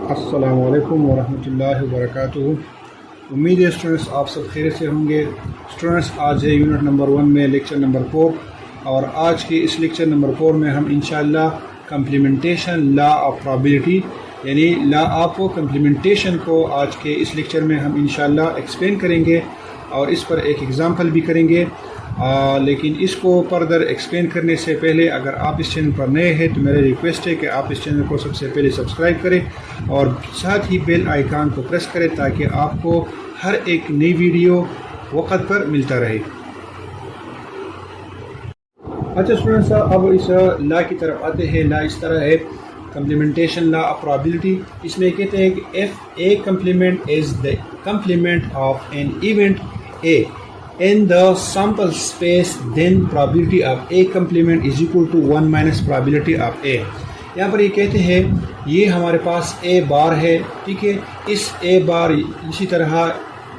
अस्सलामु अलैकुम वरहमतुल्लाहि वबरकातुहू। उम्मीद है स्टूडेंट्स आप सब खैरियत से होंगे। स्टूडेंट्स आज है यूनिट नंबर 1 में लेक्चर नंबर 4 और आज के इस लेक्चर नंबर 4 में हम इंशाअल्लाह कम्प्लीमेंटेशन लॉ ऑफ प्रोबेबिलिटी यानी लॉ ऑफ कम्प्लीमेंटेशन को आज के इस लेक्चर में हम इंशाअल्लाह एक्सप्लेन करेंगे और इस पर एक एग्ज़ाम्पल भी करेंगे। लेकिन इसको फर्दर एक्सप्लेन करने से पहले अगर आप इस चैनल पर नए हैं तो मेरी रिक्वेस्ट है कि आप इस चैनल को सबसे पहले सब्सक्राइब करें और साथ ही बेल आइकन को प्रेस करें ताकि आपको हर एक नई वीडियो वक्त पर मिलता रहे। अच्छा स्टूडेंट्स, अब इस लॉ की तरफ आते हैं। लॉ इस तरह है, कम्प्लीमेंटेशन लॉ ऑफ प्रोबेबिलिटी। इसमें कहते हैं कि if A complement is the complement of an event A in the sample space then probability of A complement is equal to 1 minus probability of A। यहाँ पर ये कहते हैं ये हमारे पास A बार है, ठीक है। इस A बार इसी तरह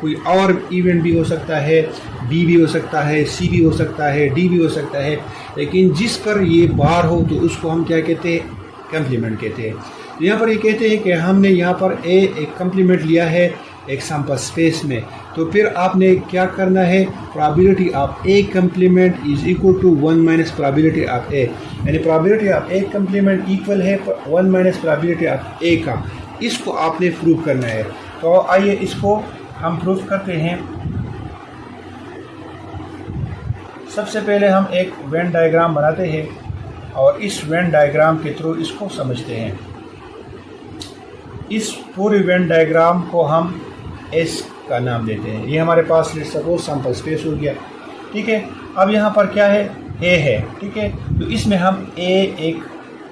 कोई और इवेंट भी हो सकता है, B भी हो सकता है, C भी हो सकता है, D भी हो सकता है, लेकिन जिस पर ये बार हो तो उसको हम क्या कहते हैं, कम्प्लीमेंट कहते हैं। यहाँ पर ये कहते हैं कि हमने यहाँ पर A एक कम्प्लीमेंट लिया है एक सैम्पल स्पेस में, तो फिर आपने क्या करना है, probability of A complement is equal to 1 minus probability of A, यानी probability of A complement equal है 1 माइनस प्रोबेबिलिटी ऑफ ए का। इसको आपने प्रूव करना है। तो आइए इसको हम प्रूव करते हैं। सबसे पहले हम एक वेन डायग्राम बनाते हैं और इस वेन डायग्राम के थ्रू इसको समझते हैं। इस पूरे वेन डायग्राम को हम एस का नाम देते हैं। ये हमारे पास लेट्स सपोज सैंपल स्पेस हो गया, ठीक है। अब यहाँ पर क्या है, ए है, ठीक है। तो इसमें हम ए एक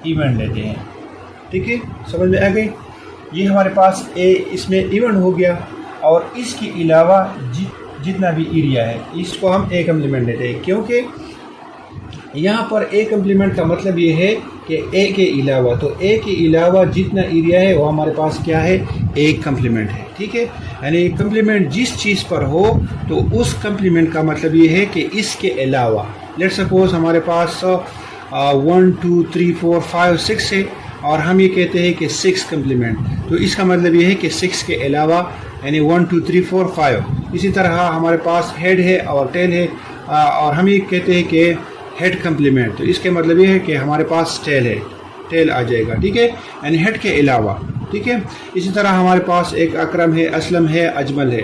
इवेंट लेते हैं, ठीक है। समझ में आ गई? ये हमारे पास ए इसमें इवेंट हो गया और इसके अलावा जितना भी एरिया है इसको हम ए कम्प्लीमेंट लेते हैं, क्योंकि यहाँ पर ए कम्प्लीमेंट का मतलब ये है कि ए के अलावा, तो ए के अलावा जितना एरिया है वो हमारे पास क्या है, ए कम्प्लीमेंट है, ठीक है। यानी कम्प्लीमेंट जिस चीज़ पर हो तो उस कम्प्लीमेंट का मतलब ये है कि इसके अलावा, लेट्स सपोज हमारे पास 1 2 3 4 5 6 है और हम ये कहते हैं कि 6 कम्प्लीमेंट, तो इसका मतलब ये है कि 6 के अलावा यानी 1 2 3 4 5। इसी तरह हमारे पास हेड है और टेल है और हम ये कहते हैं कि हेड कम्प्लीमेंट, तो इसके मतलब ये है कि हमारे पास टेल है, टेल आ जाएगा, ठीक है, यानी हेड के अलावा, ठीक है। इसी तरह हमारे पास एक अकरम है, असलम है, अजमल है।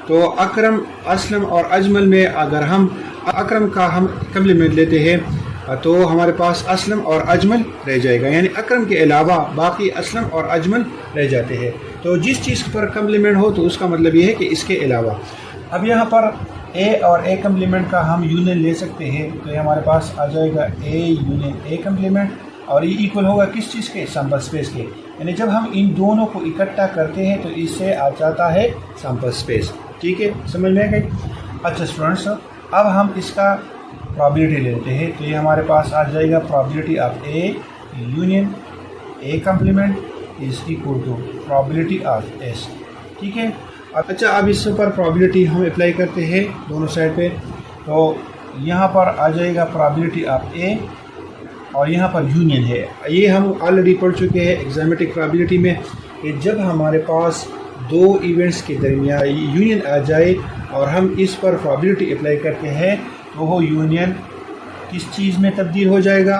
तो अकरम, असलम और अजमल में अगर हम अकरम का हम कम्प्लीमेंट लेते हैं तो हमारे पास असलम और अजमल रह जाएगा, यानी अकरम के अलावा बाकी असलम और अजमल रह जाते हैं। तो जिस चीज़ पर कम्प्लीमेंट हो तो उसका मतलब ये है कि इसके अलावा। अब यहाँ पर ए और ए कम्प्लीमेंट का हम यूनियन ले सकते हैं, तो ये हमारे पास आ जाएगा ए यूनियन ए कम्प्लीमेंट और ये इक्वल होगा किस चीज़ के, सैम्पल स्पेस के। यानी जब हम इन दोनों को इकट्ठा करते हैं तो इससे आ जाता है सैम्पल स्पेस, ठीक है। समझ में आ गई? अच्छा स्टूडेंट्स, अब हम इसका प्रोबेबिलिटी लेते हैं, तो ये हमारे पास आ जाएगा probability of A union A complement is equal to probability of S, ठीक है। अच्छा, अब इस पर प्रोबेबिलिटी हम अप्लाई करते हैं दोनों साइड पे, तो यहाँ पर आ जाएगा प्रोबेबिलिटी ऑफ ए और यहाँ पर यूनियन है। ये हम ऑलरेडी पढ़ चुके हैं एग्जामेटिक प्रोबेबिलिटी में कि जब हमारे पास दो इवेंट्स के दरमियान यूनियन आ जाए और हम इस पर प्रोबेबिलिटी अप्लाई करते हैं तो वो यूनियन किस चीज़ में तब्दील हो जाएगा,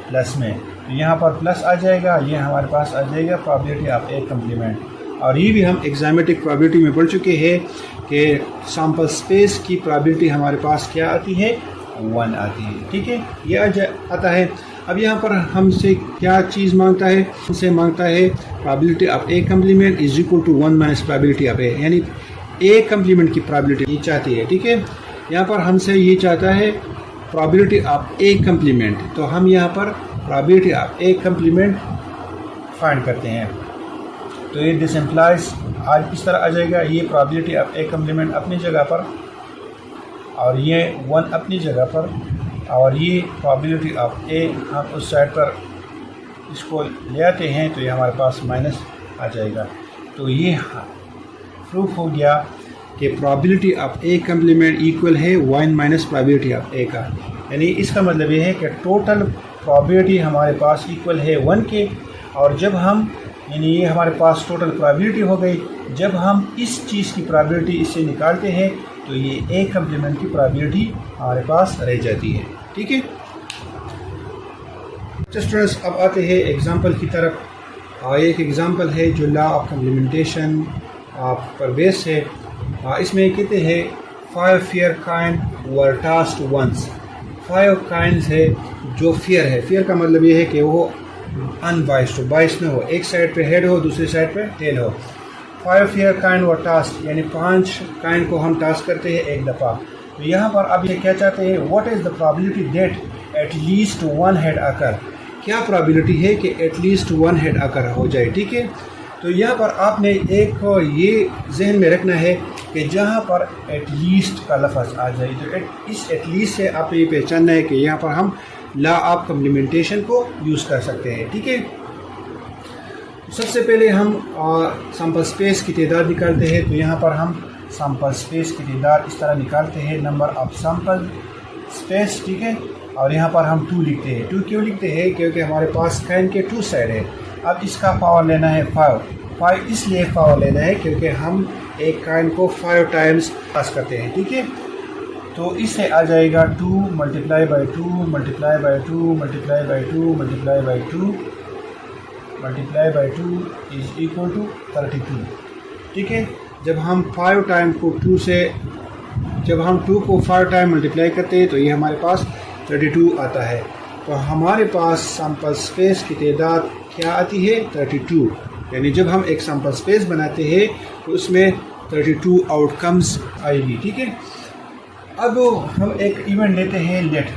प्लस में। तो यहाँ पर प्लस आ जाएगा, ये हमारे पास आ जाएगा प्रोबेबिलिटी ऑफ ए कम्प्लीमेंट। और ये भी हम एग्जामेटिक प्रोबेबिलिटी में पढ़ चुके हैं कि सैम्पल स्पेस की प्रोबेबिलिटी हमारे पास क्या आती है, 1 आती है, ठीक है। ये आता है। अब यहाँ पर हमसे क्या चीज़ मांगता है, हमसे मांगता है probability of A complement is equal to 1 minus probability of A, यानी ए कम्प्लीमेंट की प्रोबेबिलिटी ये चाहती है, ठीक है। यहाँ पर हमसे ये चाहता है प्रोबेबिलिटी ऑफ ए कम्प्लीमेंट, तो हम यहाँ पर probability of A complement find करते हैं। तो ये दिस इम्प्लाइज आज इस तरह आ जाएगा, ये प्रोबेबिलिटी ऑफ ए कम्प्लीमेंट अपनी जगह पर और ये 1 अपनी जगह पर और ये प्रोबेबिलिटी ऑफ ए हम उस साइड पर इसको ले आते हैं तो ये हमारे पास माइनस आ जाएगा। तो ये प्रूफ हो गया कि probability of A complement equal है 1 माइनस प्रोबेबिलिटी ऑफ ए का, यानी इसका मतलब ये है कि टोटल प्रोबेबिलिटी हमारे पास इक्वल है 1 के, और जब हम यानी ये हमारे पास टोटल प्रोबेबिलिटी हो गई। जब हम इस चीज़ की प्रोबेबिलिटी इससे निकालते हैं तो ये ए कम्प्लीमेंट की प्रोबेबिलिटी हमारे पास रह जाती है। ठीक है स्टूडेंट्स, अब आते हैं एग्जांपल की तरफ। एक एग्जांपल है जो लॉ ऑफ कम्प्लीमेंटेशन पर बेस है। इसमें कहते हैं 5 फेयर काइन वर टास्क्ड वंस। 5 काइन्स है जो फेयर है। फेयर का मतलब ये है कि वो अनबाइस्ड हो, बाइस में हो, एक साइड पे हेड हो दूसरी साइड पे टेल हो। 5 फेयर काइन वर टास्क यानी 5 काइन को हम टास्क करते हैं एक दफ़ा। तो यहाँ पर अब ये क्या चाहते हैं, what is the probability that at least 1 head occur. क्या प्रोबेबिलिटी है कि एट लीस्ट 1 हेड अकर हो जाए। ठीक है, तो यहाँ पर आपने एक ये जहन में रखना है कि जहाँ पर एट लीस्ट का लफ्ज़ आ जाए तो इस एट लीस्ट से आप ये पहचानना है कि यहाँ पर हम लॉ ऑफ कम्प्लीमेंटेशन को यूज़ कर सकते हैं। ठीक है, सबसे पहले हम सैंपल स्पेस की तादाद निकालते हैं। तो यहाँ पर हम सैंपल स्पेस की तादाद इस तरह निकालते हैं, नंबर ऑफ सैंपल स्पेस। ठीक है, और यहाँ पर हम 2 लिखते हैं। 2 क्यों लिखते हैं, क्योंकि हमारे पास काइन के 2 साइड है। अब इसका पावर लेना है 5 इसलिए पावर लेना है क्योंकि हम एक काइन को 5 टाइम्स पास करते हैं। ठीक है, तो इससे आ जाएगा 2 multiply by 2 multiply by 2 multiply by 2 multiply by 2 multiply by 2 is equal to 32। ठीक है, जब हम 5 टाइम को 2 से जब हम 2 को 5 टाइम मल्टीप्लाई करते हैं तो ये हमारे पास 32 आता है। तो हमारे पास सैंपल स्पेस की तादाद क्या आती है, 32। यानी जब हम एक सैंपल स्पेस बनाते हैं तो उसमें 32 आउटकम्स आएगी। ठीक है, अब हम एक इवेंट लेते हैं लेट।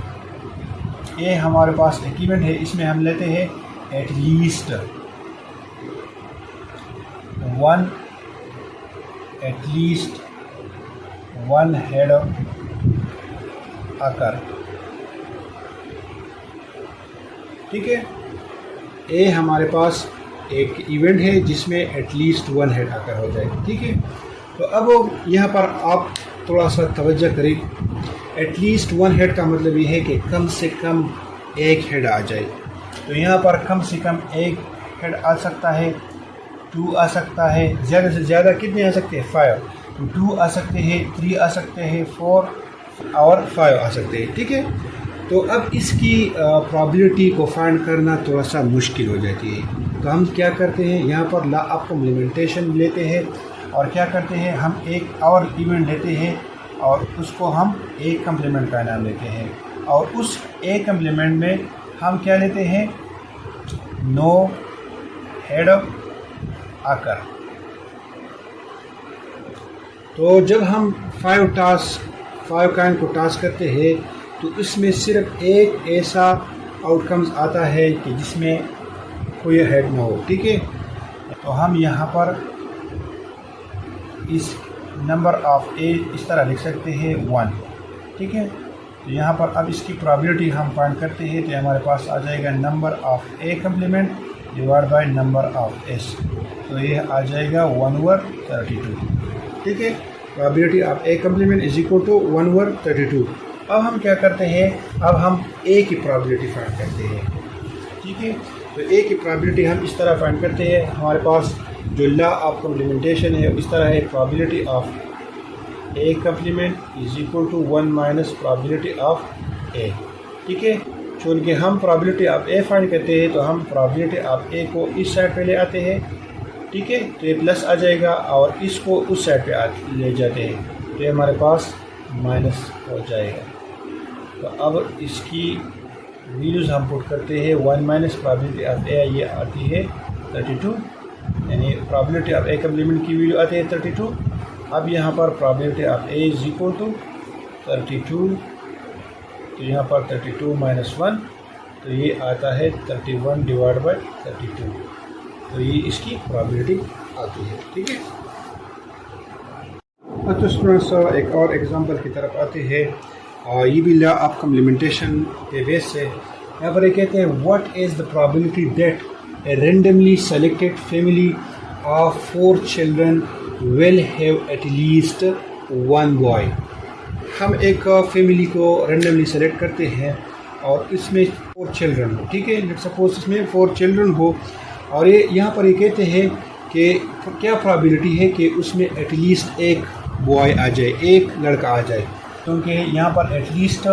ये हमारे पास एक इवेंट है, इसमें हम लेते हैं एट लीस्ट 1 हेड अकर। ठीक है, ये हमारे पास एक इवेंट है जिसमें एटलीस्ट 1 हेड अकर हो जाए। ठीक है, तो अब यहाँ पर आप थोड़ा सा तवज्जो करें। एटलीस्ट 1 हेड का मतलब ये है कि कम से कम एक हेड आ जाए। तो यहाँ पर कम से कम एक हेड आ सकता है, 2 आ सकता है, ज़्यादा से ज़्यादा कितने आ सकते हैं, 5। 2 आ सकते हैं, 3 आ सकते हैं, 4 और 5 आ सकते हैं। ठीक है, तो अब इसकी प्रोबेबिलिटी को फाइंड करना थोड़ा सा मुश्किल हो जाती है। तो हम क्या करते हैं, यहाँ पर लॉ ऑफ कम्प्लीमेंटेशन लेते हैं और क्या करते हैं, हम एक और इवेंट लेते हैं और उसको हम ए कम्प्लीमेंट का नाम लेते हैं। और उस ए कम्प्लीमेंट में हम क्या लेते हैं, नो हेड अकर। तो जब हम 5 काइन को टास्क करते हैं तो इसमें सिर्फ एक ऐसा आउटकम्स आता है कि जिसमें कोई हेड ना हो। ठीक है, तो हम यहाँ पर इस नंबर ऑफ ए इस तरह लिख सकते हैं 1। ठीक है, तो यहाँ पर अब इसकी प्रोबेबिलिटी हम फाइंड करते हैं तो हमारे पास आ जाएगा number of A complement divide by number of S. तो ये आ जाएगा 1/32। ठीक है, probability of A complement is equal to 1/32। अब हम क्या करते हैं, अब हम ए की प्रोबेबिलिटी फाइंड करते हैं। ठीक है, तो ए की प्रोबेबिलिटी हम इस तरह फाइंड करते हैं। हमारे पास जो लॉ ऑफ कम्प्लीमेंटेशन है इस तरह है, probability of A complement is equal to 1 minus probability of A. ठीक है, चूँकि हम प्रोबेबिलिटी ऑफ ए फाइंड करते हैं तो हम प्रोबेबिलिटी ऑफ ए को इस साइड पे ले आते हैं। ठीक है, तो ये प्लस आ जाएगा और इसको उस साइड पे ले जाते हैं तो ये हमारे पास माइनस हो जाएगा। तो अब इसकी वैल्यूज़ हम पुट करते हैं। 1 माइनस प्रोबेबिलिटी ऑफ ए ये आती है 32, यानी प्रोबेबिलिटी ऑफ ए कम्प्लीमेंट की वैल्यू आती है 32। अब यहाँ पर probability of A is equal to 32, तो यहाँ पर 32 माइनस 1 तो ये आता है 31 डिवाइड बाई 32। तो ये इसकी प्रोबेबिलिटी आती है। ठीक है, तो स्टूडेंट्स एक और एग्जांपल की तरफ आते हैं। ये भी लॉ ऑफ कम्प्लीमेंटेशन के बेस से यहाँ पर ये कहते हैं, what is the probability that A randomly selected family of 4 children will have eight least 1 boy. हम एक फैमिली को रेंडमली सेलेक्ट करते हैं और इसमें 4 चिल्ड्रन हो। ठीक है, लेट्स सपोज इसमें 4 चिल्ड्रन हो और ये यहाँ पर ये कहते हैं कि क्या प्रोबेबिलिटी है कि उसमें एटलीस्ट एक बॉय आ जाए, एक लड़का आ जाए, क्योंकि यहाँ पर एटलीस्ट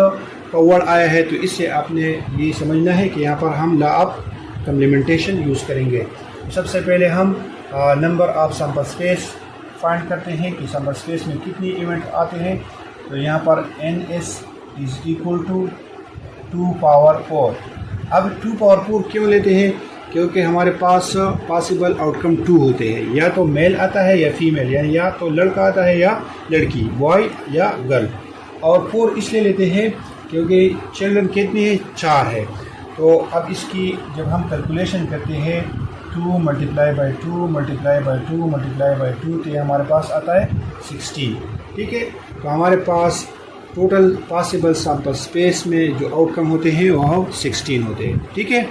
का वर्ड आया है, तो इससे आपने ये समझना है कि यहाँ पर हम लॉ ऑफ कम्प्लीमेंटेशन यूज़ करेंगे। सबसे पहले हम number of sample space find करते हैं कि सैंपल स्पेस में कितने इवेंट आते हैं। तो यहाँ पर NS is equal to 2 power 4। अब 2 पावर 4 क्यों लेते हैं? क्योंकि हमारे पास पॉसिबल आउटकम 2 होते हैं, या तो मेल आता है या फीमेल, यानी या तो लड़का आता है या लड़की, बॉय या गर्ल। और 4 इसलिए लेते हैं क्योंकि चिल्ड्रन कितने हैं? 4 है। तो अब इसकी जब हम कैलकुलेशन करते हैं 2 multiply by 2 multiply by 2 multiply by 2, तो ये हमारे पास आता है 16। ठीक है, तो हमारे पास टोटल पॉसिबल सैंपल स्पेस में जो आउटकम होते हैं वह 16 होते हैं। ठीक है,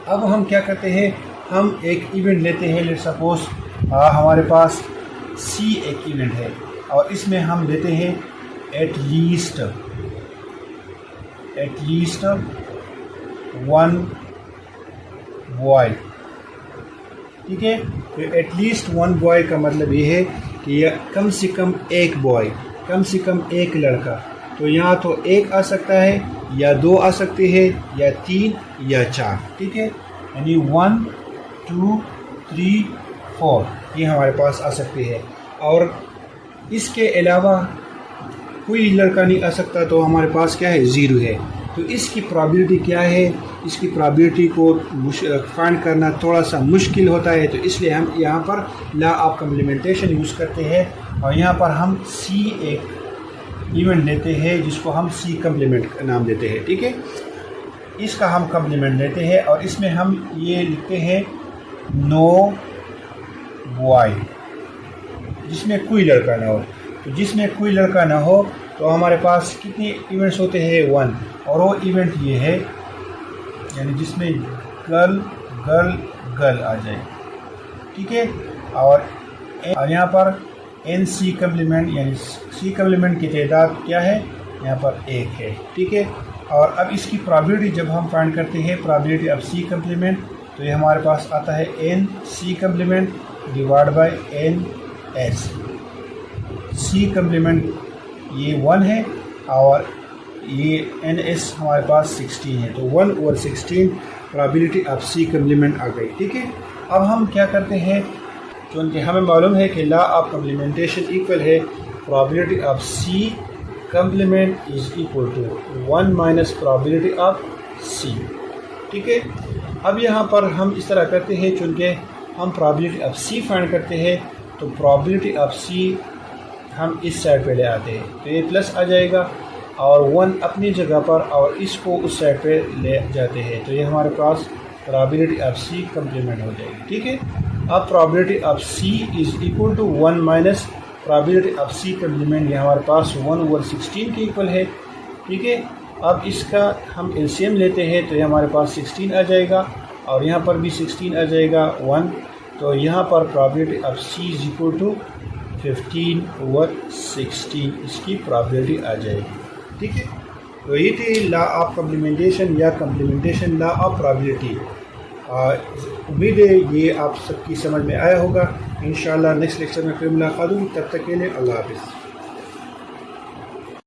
अब हम क्या करते हैं, हम एक इवेंट लेते हैं। लेट्स सपोज हमारे पास C एक इवेंट है और इसमें हम लेते हैं एटलीस्ट 1 बॉय। ठीक है, तो एटलीस्ट 1 बॉय का मतलब ये है कि यह कम से कम एक बॉय, कम से कम एक लड़का। तो यहाँ तो एक आ सकता है, या 2 आ सकते हैं, या 3 या 4। ठीक है, यानी 1 2 3 4 ये हमारे पास आ सकते हैं। और इसके अलावा कोई लड़का नहीं आ सकता, तो हमारे पास क्या है? 0 है। तो इसकी प्रोबेबिलिटी क्या है? इसकी प्रोबेबिलिटी को फाइंड करना थोड़ा सा मुश्किल होता है, तो इसलिए हम यहाँ पर लॉ ऑफ कम्प्लीमेंटेशन यूज़ करते हैं। और यहाँ पर हम C एक इवेंट लेते हैं जिसको हम C कम्प्लीमेंट नाम देते हैं। ठीक है, इसका हम कम्प्लीमेंट लेते हैं और इसमें हम ये लिखते हैं नो बॉय, जिसमें कोई लड़का ना हो। तो जिसमें कोई लड़का ना हो तो हमारे पास कितने इवेंट्स होते हैं? 1। और वो इवेंट ये है, यानी जिसमें गर्ल गर्ल गर्ल आ जाए। ठीक है, और यहाँ पर NC कम्प्लीमेंट, यानी C कम्प्लीमेंट की तादाद क्या है? यहाँ पर 1 है। ठीक है, और अब इसकी प्रोबेबिलिटी जब हम फाइंड करते हैं प्रोबेबिलिटी ऑफ C कम्प्लीमेंट, तो ये हमारे पास आता है NC complement divide bye NS। C complement ये 1 है और ये NS हमारे पास 16 है, तो 1/16 प्रोबेबिलिटी ऑफ C कम्प्लीमेंट आ गई। ठीक है, अब हम क्या करते हैं, क्योंकि हमें मालूम है कि लॉ ऑफ कम्प्लीमेंटेशन इक्वल है probability of C complement is equal to 1 minus probability of C। ठीक है, अब यहाँ पर हम इस तरह करते हैं, चूँकि हम प्रोबेबिलिटी ऑफ C फाइंड करते हैं, तो प्रोबेबिलिटी ऑफ C हम इस साइड पे ले आते हैं, तो ये प्लस आ जाएगा और 1 अपनी जगह पर, और इसको उस साइड पे ले जाते हैं, तो ये हमारे पास प्रोबेबिलिटी ऑफ C कम्प्लीमेंट हो जाएगी। ठीक है, अब probability of C is equal to 1 minus probability of C complement, ये हमारे पास 1/16 के इक्वल है। ठीक है, अब इसका हम एलसीएम लेते हैं, तो ये हमारे पास 16 आ जाएगा और यहाँ पर भी 16 आ जाएगा 1, तो यहाँ पर probability of C is equal to 15/16 इसकी प्रोबेबिलिटी आ जाएगी। ठीक है, तो ये थी लॉ ऑफ कम्प्लीमेंटेशन या कम्प्लीमेंटेशन लॉ ऑफ प्रोबेबिलिटी। उम्मीद है ये आप सबकी समझ में आया होगा। इंशाल्लाह नेक्स्ट लेक्चर में फिर मुलाकात होगी, तब तक के लिए अल्लाह हाफ़िज़।